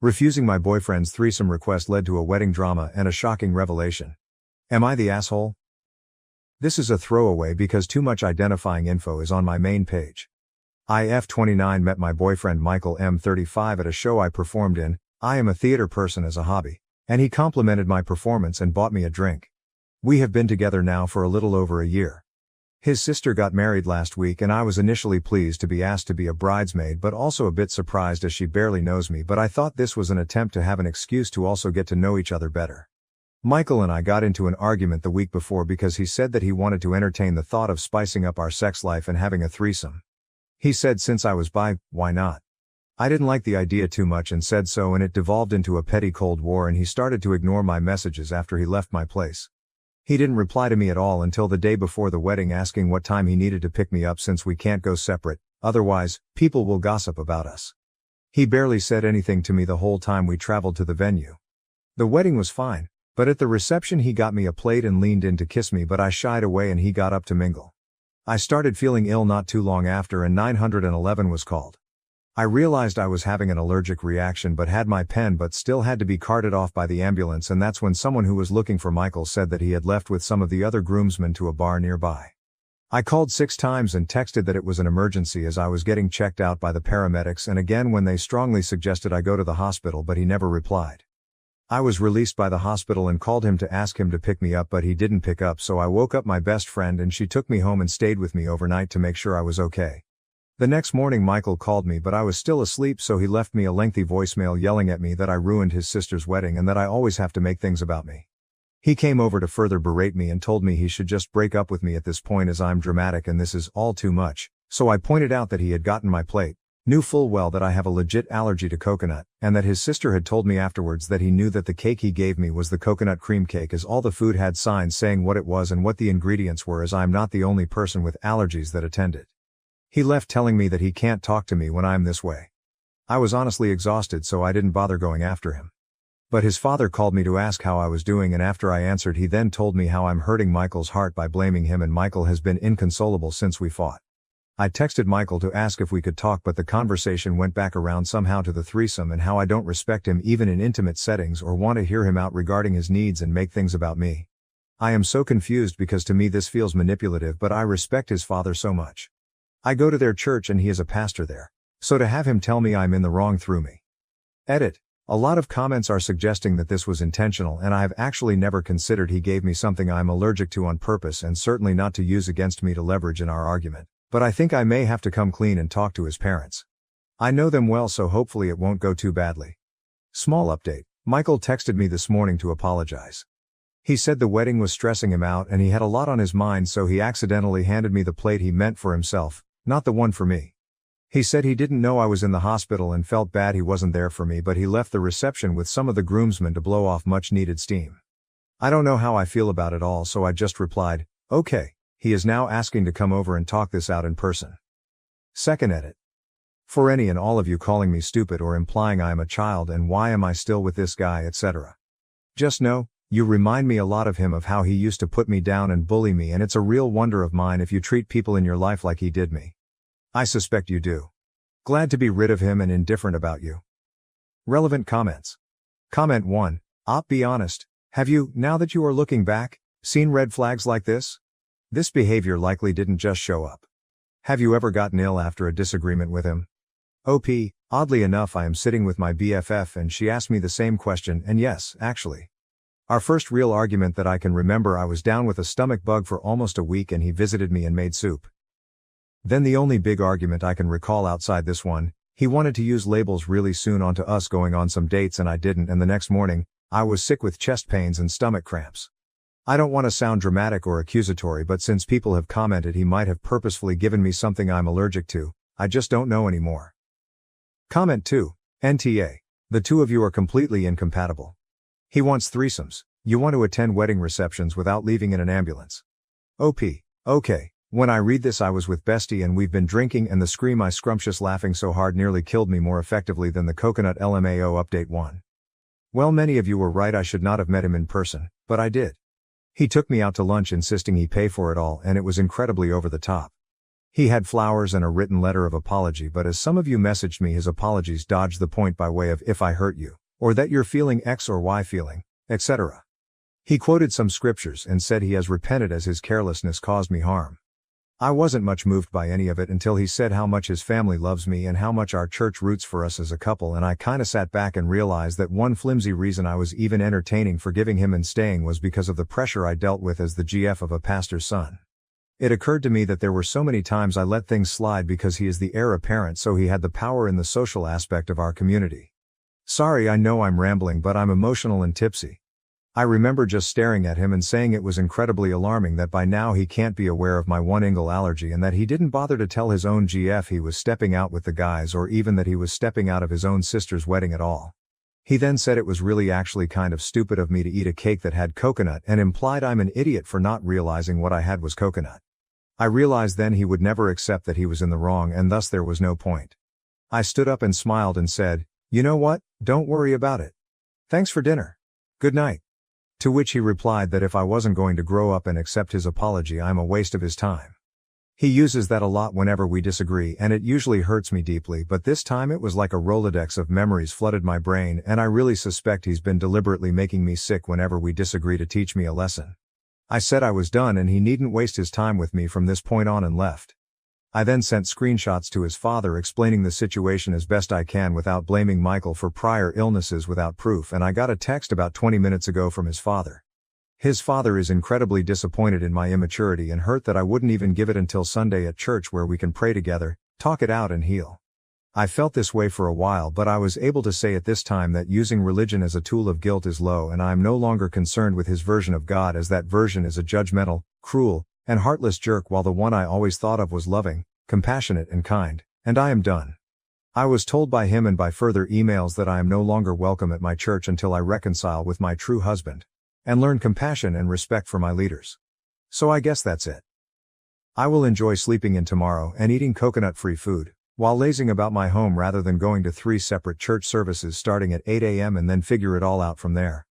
Refusing my boyfriend's threesome request led to a wedding drama and a shocking revelation. Am I the asshole? This is a throwaway because too much identifying info is on my main page. IF29 met my boyfriend Michael M35 at a show I performed in. I am a theater person as a hobby, and he complimented my performance and bought me a drink. We have been together now for a little over a year. His sister got married last week and I was initially pleased to be asked to be a bridesmaid but also a bit surprised as she barely knows me, but I thought this was an attempt to have an excuse to also get to know each other better. Michael and I got into an argument the week before because he said that he wanted to entertain the thought of spicing up our sex life and having a threesome. He said since I was bi, why not? I didn't like the idea too much and said so, and it devolved into a petty Cold War and he started to ignore my messages after he left my place. He didn't reply to me at all until the day before the wedding asking what time he needed to pick me up since we can't go separate, otherwise, people will gossip about us. He barely said anything to me the whole time we traveled to the venue. The wedding was fine, but at the reception he got me a plate and leaned in to kiss me, but I shied away and he got up to mingle. I started feeling ill not too long after and 911 was called. I realized I was having an allergic reaction but had my pen but still had to be carted off by the ambulance, and that's when someone who was looking for Michael said that he had left with some of the other groomsmen to a bar nearby. I called 6 times and texted that it was an emergency as I was getting checked out by the paramedics, and again when they strongly suggested I go to the hospital, but he never replied. I was released by the hospital and called him to ask him to pick me up, but he didn't pick up, so I woke up my best friend and she took me home and stayed with me overnight to make sure I was okay. The next morning Michael called me but I was still asleep, so he left me a lengthy voicemail yelling at me that I ruined his sister's wedding and that I always have to make things about me. He came over to further berate me and told me he should just break up with me at this point as I'm dramatic and this is all too much, so I pointed out that he had gotten my plate, knew full well that I have a legit allergy to coconut, and that his sister had told me afterwards that he knew that the cake he gave me was the coconut cream cake as all the food had signs saying what it was and what the ingredients were, as I'm not the only person with allergies that attended. He left telling me that he can't talk to me when I'm this way. I was honestly exhausted, so I didn't bother going after him. But his father called me to ask how I was doing, and after I answered he then told me how I'm hurting Michael's heart by blaming him, and Michael has been inconsolable since we fought. I texted Michael to ask if we could talk, but the conversation went back around somehow to the threesome and how I don't respect him even in intimate settings or want to hear him out regarding his needs and make things about me. I am so confused because to me this feels manipulative, but I respect his father so much. I go to their church and he is a pastor there, so to have him tell me I'm in the wrong threw me. Edit. A lot of comments are suggesting that this was intentional, and I have actually never considered he gave me something I'm allergic to on purpose, and certainly not to use against me to leverage in our argument, but I think I may have to come clean and talk to his parents. I know them well, so hopefully it won't go too badly. Small update. Michael texted me this morning to apologize. He said the wedding was stressing him out and he had a lot on his mind, so he accidentally handed me the plate he meant for himself, not the one for me. He said he didn't know I was in the hospital and felt bad he wasn't there for me, but he left the reception with some of the groomsmen to blow off much needed steam. I don't know how I feel about it all, so I just replied, okay. He is now asking to come over and talk this out in person. Second edit. For any and all of you calling me stupid or implying I am a child and why am I still with this guy, etc. Just know, you remind me a lot of him, of how he used to put me down and bully me, and it's a real wonder of mine if you treat people in your life like he did me. I suspect you do. Glad to be rid of him and indifferent about you. Relevant comments. Comment 1. Be honest, have you, now that you are looking back, seen red flags like this? This behavior likely didn't just show up. Have you ever gotten ill after a disagreement with him? OP, oddly enough I am sitting with my BFF and she asked me the same question, and yes, actually. Our first real argument that I can remember, I was down with a stomach bug for almost a week and he visited me and made soup. Then the only big argument I can recall outside this one, he wanted to use labels really soon onto us going on some dates and I didn't, and the next morning, I was sick with chest pains and stomach cramps. I don't want to sound dramatic or accusatory, but since people have commented he might have purposefully given me something I'm allergic to, I just don't know anymore. Comment 2. NTA. The two of you are completely incompatible. He wants threesomes. You want to attend wedding receptions without leaving in an ambulance. OP. Okay. When I read this I was with Bestie and we've been drinking and the scream I scrumptious laughing so hard nearly killed me more effectively than the coconut LMAO update 1. Well, many of you were right, I should not have met him in person, but I did. He took me out to lunch insisting he pay for it all and it was incredibly over the top. He had flowers and a written letter of apology, but as some of you messaged me, his apologies dodged the point by way of "if I hurt you," or "that you're feeling X or Y feeling," etc. He quoted some scriptures and said he has repented as his carelessness caused me harm. I wasn't much moved by any of it until he said how much his family loves me and how much our church roots for us as a couple, and I kinda sat back and realized that one flimsy reason I was even entertaining forgiving him and staying was because of the pressure I dealt with as the GF of a pastor's son. It occurred to me that there were so many times I let things slide because he is the heir apparent, so he had the power in the social aspect of our community. Sorry, I know I'm rambling, but I'm emotional and tipsy. I remember just staring at him and saying it was incredibly alarming that by now he can't be aware of my one ingle allergy, and that he didn't bother to tell his own GF he was stepping out with the guys, or even that he was stepping out of his own sister's wedding at all. He then said it was really actually kind of stupid of me to eat a cake that had coconut, and implied I'm an idiot for not realizing what I had was coconut. I realized then he would never accept that he was in the wrong, and thus there was no point. I stood up and smiled and said, "You know what, don't worry about it. Thanks for dinner. Good night." To which he replied that if I wasn't going to grow up and accept his apology, I'm a waste of his time. He uses that a lot whenever we disagree, and it usually hurts me deeply, but this time it was like a Rolodex of memories flooded my brain, and I really suspect he's been deliberately making me sick whenever we disagree to teach me a lesson. I said I was done and he needn't waste his time with me from this point on, and left. I then sent screenshots to his father explaining the situation as best I can without blaming Michael for prior illnesses without proof, and I got a text about 20 minutes ago from his father. His father is incredibly disappointed in my immaturity and hurt that I wouldn't even give it until Sunday at church where we can pray together, talk it out and heal. I felt this way for a while, but I was able to say at this time that using religion as a tool of guilt is low, and I am no longer concerned with his version of God, as that version is a judgmental, cruel, and heartless jerk, while the one I always thought of was loving, compassionate and kind, and I am done. I was told by him and by further emails that I am no longer welcome at my church until I reconcile with my true husband, and learn compassion and respect for my leaders. So I guess that's it. I will enjoy sleeping in tomorrow and eating coconut-free food, while lazing about my home rather than going to 3 separate church services starting at 8 a.m. and then figure it all out from there.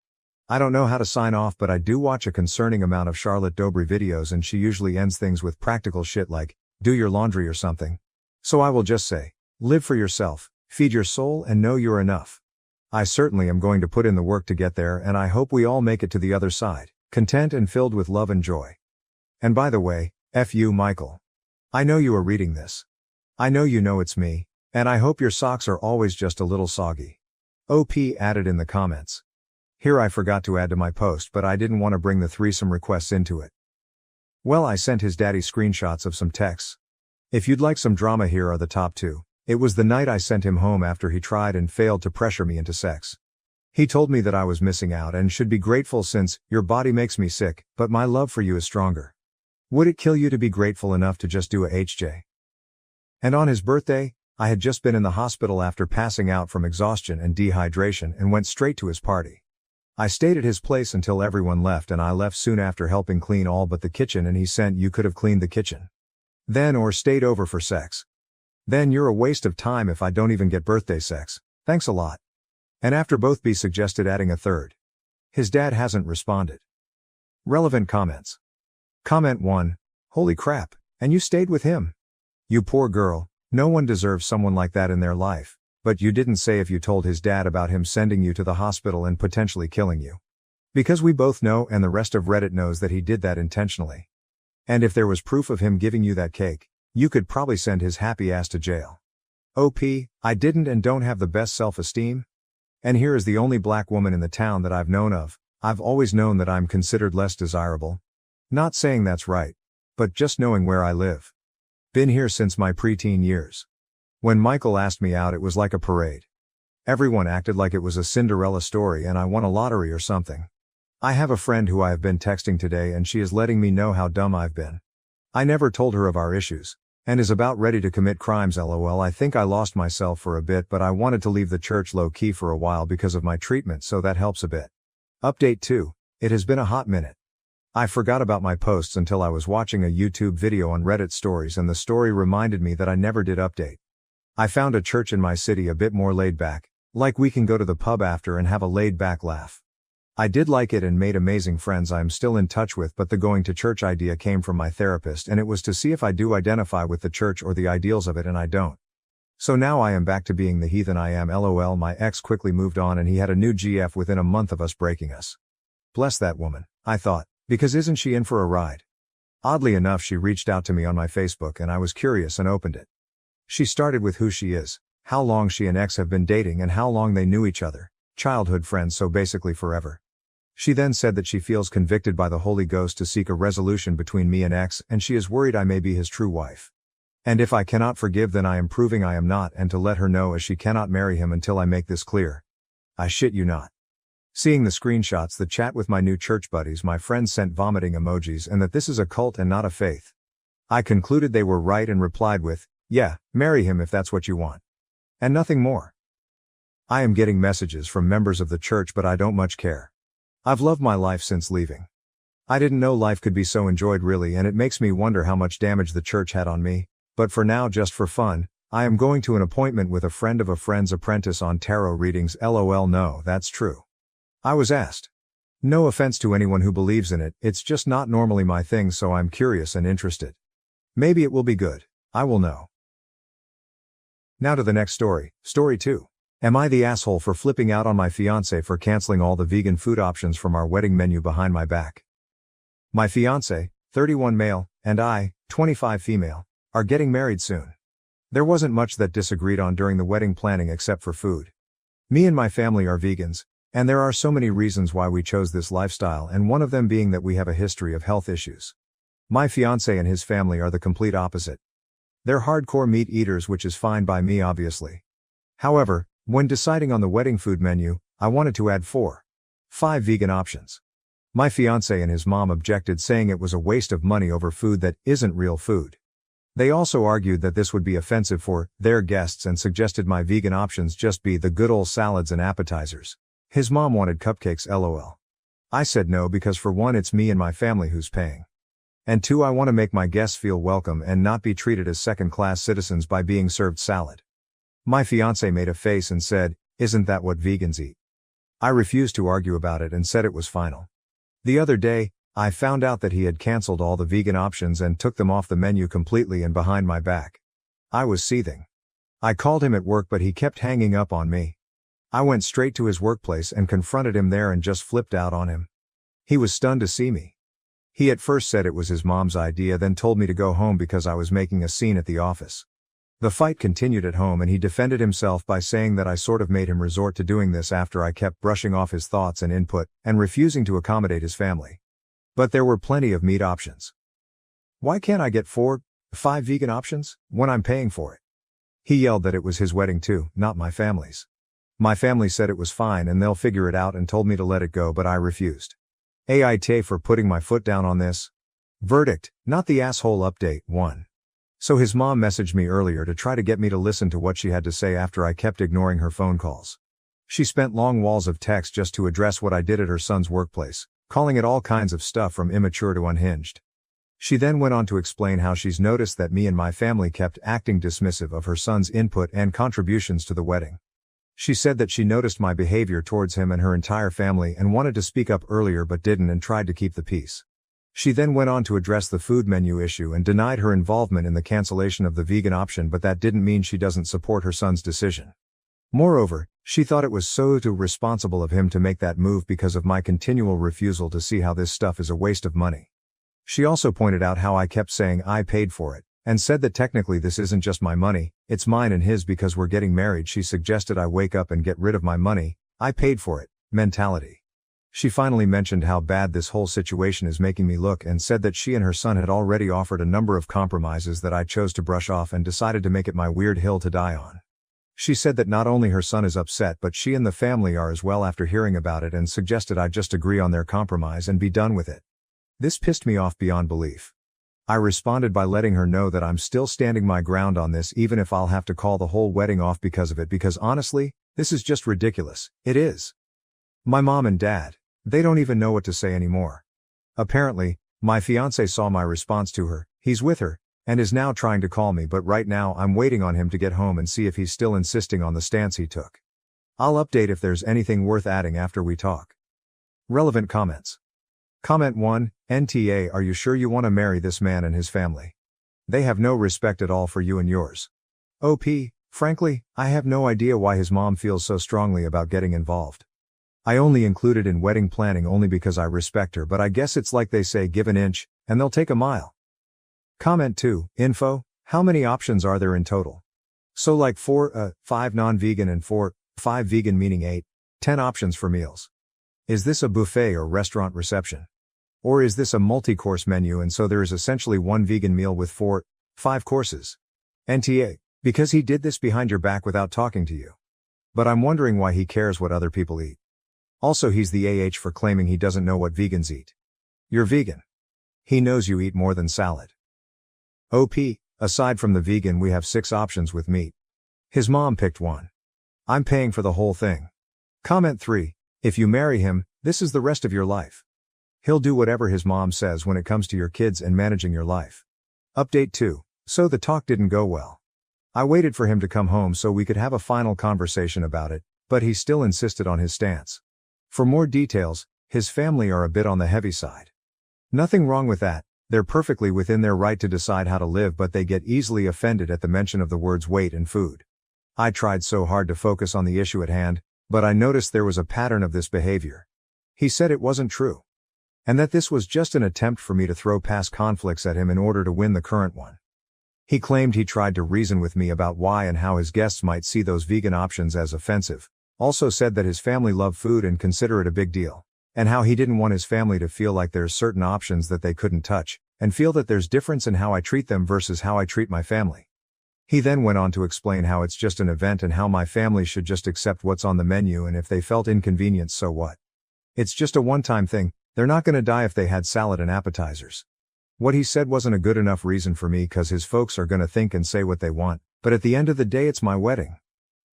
I don't know how to sign off, but I do watch a concerning amount of Charlotte Dobry videos, and she usually ends things with practical shit like, do your laundry or something. So I will just say, live for yourself, feed your soul, and know you're enough. I certainly am going to put in the work to get there, and I hope we all make it to the other side, content and filled with love and joy. And by the way, F you, Michael. I know you are reading this. I know you know it's me, and I hope your socks are always just a little soggy. OP added in the comments. Here I forgot to add to my post, but I didn't want to bring the threesome requests into it. Well, I sent his daddy screenshots of some texts. If you'd like some drama, here are the top 2. It was the night I sent him home after he tried and failed to pressure me into sex. He told me that I was missing out and should be grateful since, your body makes me sick, but my love for you is stronger. Would it kill you to be grateful enough to just do a HJ? And on his birthday, I had just been in the hospital after passing out from exhaustion and dehydration and went straight to his party. I stayed at his place until everyone left, and I left soon after helping clean all but the kitchen, and he sent, you could have cleaned the kitchen then or stayed over for sex. Then you're a waste of time if I don't even get birthday sex, thanks a lot. And after both B suggested adding a third. His dad hasn't responded. Relevant comments. Comment 1, holy crap, and you stayed with him? You poor girl, no one deserves someone like that in their life, but you didn't say if you told his dad about him sending you to the hospital and potentially killing you. Because we both know, and the rest of Reddit knows, that he did that intentionally. And if there was proof of him giving you that cake, you could probably send his happy ass to jail. OP, I didn't and don't have the best self-esteem. And here is the only black woman in the town that I've known of. I've always known that I'm considered less desirable. Not saying that's right, but just knowing where I live. Been here since my preteen years. When Michael asked me out, it was like a parade. Everyone acted like it was a Cinderella story and I won a lottery or something. I have a friend who I have been texting today, and she is letting me know how dumb I've been. I never told her of our issues, and is about ready to commit crimes. LOL. I think I lost myself for a bit, but I wanted to leave the church low key for a while because of my treatment, so that helps a bit. Update 2. It has been a hot minute. I forgot about my posts until I was watching a YouTube video on Reddit stories, and the story reminded me that I never did update. I found a church in my city a bit more laid back, like we can go to the pub after and have a laid back laugh. I did like it and made amazing friends I am still in touch with, but the going to church idea came from my therapist, and it was to see if I do identify with the church or the ideals of it, and I don't. So now I am back to being the heathen I am. LOL. My ex quickly moved on and he had a new GF within a month of us breaking us. Bless that woman, I thought, because isn't she in for a ride? Oddly enough, she reached out to me on my Facebook and I was curious and opened it. She started with who she is, how long she and ex have been dating and how long they knew each other, childhood friends, so basically forever. She then said that she feels convicted by the Holy Ghost to seek a resolution between me and ex, and she is worried I may be his true wife. And if I cannot forgive, then I am proving I am not, and to let her know as she cannot marry him until I make this clear. I shit you not. Seeing the screenshots, the chat with my new church buddies, my friends sent vomiting emojis, and that this is a cult and not a faith. I concluded they were right and replied with, yeah, marry him if that's what you want. And nothing more. I am getting messages from members of the church, but I don't much care. I've loved my life since leaving. I didn't know life could be so enjoyed really, and it makes me wonder how much damage the church had on me. But for now, just for fun, I am going to an appointment with a friend of a friend's apprentice on tarot readings. LOL. No, that's true. I was asked. No offense to anyone who believes in it, it's just not normally my thing, so I'm curious and interested. Maybe it will be good. I will know. Now to the next story, story 2. Am I the asshole for flipping out on my fiancé for canceling all the vegan food options from our wedding menu behind my back? My fiancé, 31 male, and I, 25 female, are getting married soon. There wasn't much that disagreed on during the wedding planning except for food. Me and my family are vegans, and there are so many reasons why we chose this lifestyle, and one of them being that we have a history of health issues. My fiancé and his family are the complete opposite. They're hardcore meat eaters, which is fine by me obviously. However, when deciding on the wedding food menu, I wanted to add 5 vegan options. My fiancé and his mom objected, saying it was a waste of money over food that isn't real food. They also argued that this would be offensive for their guests and suggested my vegan options just be the good old salads and appetizers. His mom wanted cupcakes. LOL. I said no because for one, it's me and my family who's paying. And 2, I want to make my guests feel welcome and not be treated as second-class citizens by being served salad. My fiancé made a face and said, "Isn't that what vegans eat?" I refused to argue about it and said it was final. The other day, I found out that he had cancelled all the vegan options and took them off the menu completely and behind my back. I was seething. I called him at work, but he kept hanging up on me. I went straight to his workplace and confronted him there and just flipped out on him. He was stunned to see me. He at first said it was his mom's idea, then told me to go home because I was making a scene at the office. The fight continued at home and he defended himself by saying that I sort of made him resort to doing this after I kept brushing off his thoughts and input and refusing to accommodate his family. But there were plenty of meat options. Why can't I get 5 vegan options when I'm paying for it? He yelled that it was his wedding too, not my family's. My family said it was fine and they'll figure it out and told me to let it go, but I refused. AITA for putting my foot down on this. Verdict, not the asshole. Update 1. So his mom messaged me earlier to try to get me to listen to what she had to say after I kept ignoring her phone calls. She spent long walls of text just to address what I did at her son's workplace, calling it all kinds of stuff from immature to unhinged. She then went on to explain how she's noticed that me and my family kept acting dismissive of her son's input and contributions to the wedding. She said that she noticed my behavior towards him and her entire family and wanted to speak up earlier but didn't and tried to keep the peace. She then went on to address the food menu issue and denied her involvement in the cancellation of the vegan option, but that didn't mean she doesn't support her son's decision. Moreover, she thought it was so irresponsible of him to make that move because of my continual refusal to see how this stuff is a waste of money. She also pointed out how I kept saying I paid for it, and said that technically this isn't just my money, it's mine and his because we're getting married. She suggested I wake up and get rid of my money, I paid for it, mentality. She finally mentioned how bad this whole situation is making me look and said that she and her son had already offered a number of compromises that I chose to brush off and decided to make it my weird hill to die on. She said that not only her son is upset but she and the family are as well after hearing about it, and suggested I just agree on their compromise and be done with it. This pissed me off beyond belief. I responded by letting her know that I'm still standing my ground on this even if I'll have to call the whole wedding off because of it, because honestly, this is just ridiculous. It is. My mom and dad, they don't even know what to say anymore. Apparently, my fiancé saw my response to her, he's with her, and is now trying to call me, but right now I'm waiting on him to get home and see if he's still insisting on the stance he took. I'll update if there's anything worth adding after we talk. Relevant comments. Comment 1, NTA, are you sure you want to marry this man and his family? They have no respect at all for you and yours. OP, frankly, I have no idea why his mom feels so strongly about getting involved. I only included in wedding planning only because I respect her, but I guess it's like they say, give an inch, and they'll take a mile. Comment 2, info, how many options are there in total? So like 4, 5 non-vegan and 4, 5 vegan, meaning 8, 10 options for meals. Is this a buffet or restaurant reception? Or is this a multi-course menu and so there is essentially one vegan meal with 4, 5 courses? NTA, because he did this behind your back without talking to you. But I'm wondering why he cares what other people eat. Also, he's the AH for claiming he doesn't know what vegans eat. You're vegan. He knows you eat more than salad. OP, aside from the vegan we have 6 options with meat. His mom picked one. I'm paying for the whole thing. Comment 3, if you marry him, this is the rest of your life. He'll do whatever his mom says when it comes to your kids and managing your life. Update 2, so the talk didn't go well. I waited for him to come home so we could have a final conversation about it, but he still insisted on his stance. For more details, his family are a bit on the heavy side. Nothing wrong with that, they're perfectly within their right to decide how to live, but they get easily offended at the mention of the words weight and food. I tried so hard to focus on the issue at hand, but I noticed there was a pattern of this behavior. He said it wasn't true. And that this was just an attempt for me to throw past conflicts at him in order to win the current one. He claimed he tried to reason with me about why and how his guests might see those vegan options as offensive, also said that his family love food and consider it a big deal, and how he didn't want his family to feel like there's certain options that they couldn't touch, and feel that there's difference in how I treat them versus how I treat my family. He then went on to explain how it's just an event and how my family should just accept what's on the menu, and if they felt inconvenienced, so what? It's just a one-time thing. They're not gonna die if they had salad and appetizers. What he said wasn't a good enough reason for me cause his folks are gonna think and say what they want, but at the end of the day it's my wedding.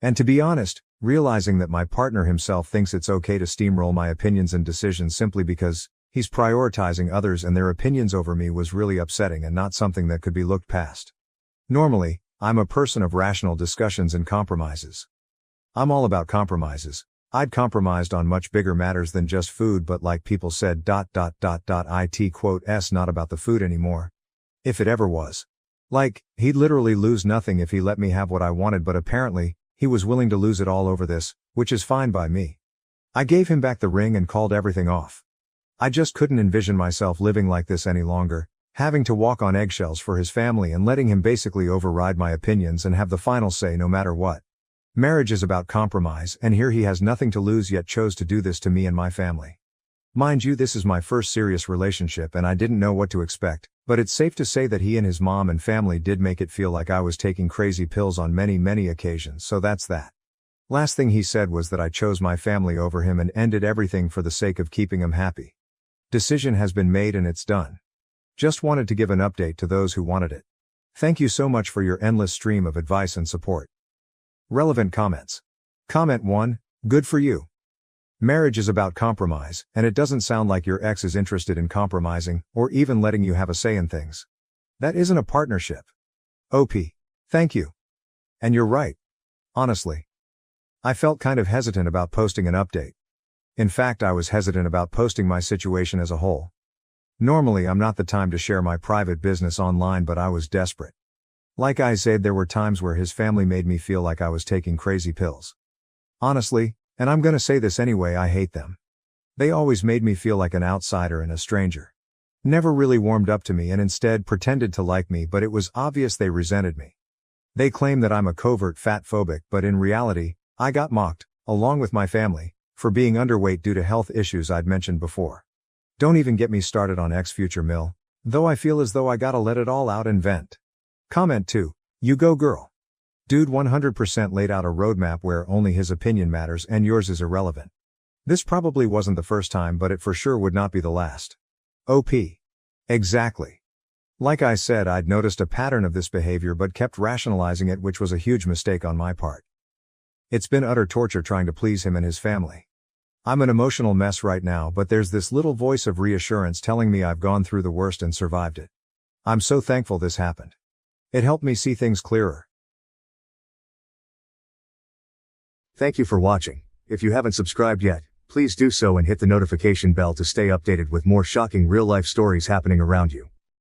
And to be honest, realizing that my partner himself thinks it's okay to steamroll my opinions and decisions simply because he's prioritizing others and their opinions over me was really upsetting and not something that could be looked past. Normally, I'm a person of rational discussions and compromises. I'm all about compromises. I'd compromised on much bigger matters than just food, but like people said ... it quote s not about the food anymore. If it ever was. Like, he'd literally lose nothing if he let me have what I wanted, but apparently, he was willing to lose it all over this, which is fine by me. I gave him back the ring and called everything off. I just couldn't envision myself living like this any longer, having to walk on eggshells for his family and letting him basically override my opinions and have the final say no matter what. Marriage is about compromise, and here he has nothing to lose yet chose to do this to me and my family. Mind you, this is my first serious relationship and I didn't know what to expect, but it's safe to say that he and his mom and family did make it feel like I was taking crazy pills on many occasions, so that's that. Last thing he said was that I chose my family over him and ended everything for the sake of keeping him happy. Decision has been made and it's done. Just wanted to give an update to those who wanted it. Thank you so much for your endless stream of advice and support. Relevant comments. Comment 1, good for you. Marriage is about compromise, and it doesn't sound like your ex is interested in compromising, or even letting you have a say in things. That isn't a partnership. OP. Thank you. And you're right. Honestly. I felt kind of hesitant about posting an update. In fact, I was hesitant about posting my situation as a whole. Normally I'm not the time to share my private business online, but I was desperate. Like I said, there were times where his family made me feel like I was taking crazy pills. Honestly, and I'm gonna say this anyway, I hate them. They always made me feel like an outsider and a stranger. Never really warmed up to me and instead pretended to like me, but it was obvious they resented me. They claim that I'm a covert fat phobic, but in reality, I got mocked, along with my family, for being underweight due to health issues I'd mentioned before. Don't even get me started on future mill, though I feel as though I gotta let it all out and vent. Comment 2, you go girl. Dude 100% laid out a roadmap where only his opinion matters and yours is irrelevant. This probably wasn't the first time, but it for sure would not be the last. OP. Exactly. Like I said, I'd noticed a pattern of this behavior but kept rationalizing it, which was a huge mistake on my part. It's been utter torture trying to please him and his family. I'm an emotional mess right now, but there's this little voice of reassurance telling me I've gone through the worst and survived it. I'm so thankful this happened. It helped me see things clearer. Thank you for watching. If you haven't subscribed yet, Please do so and hit the notification bell to stay updated with more shocking real-life stories happening around you.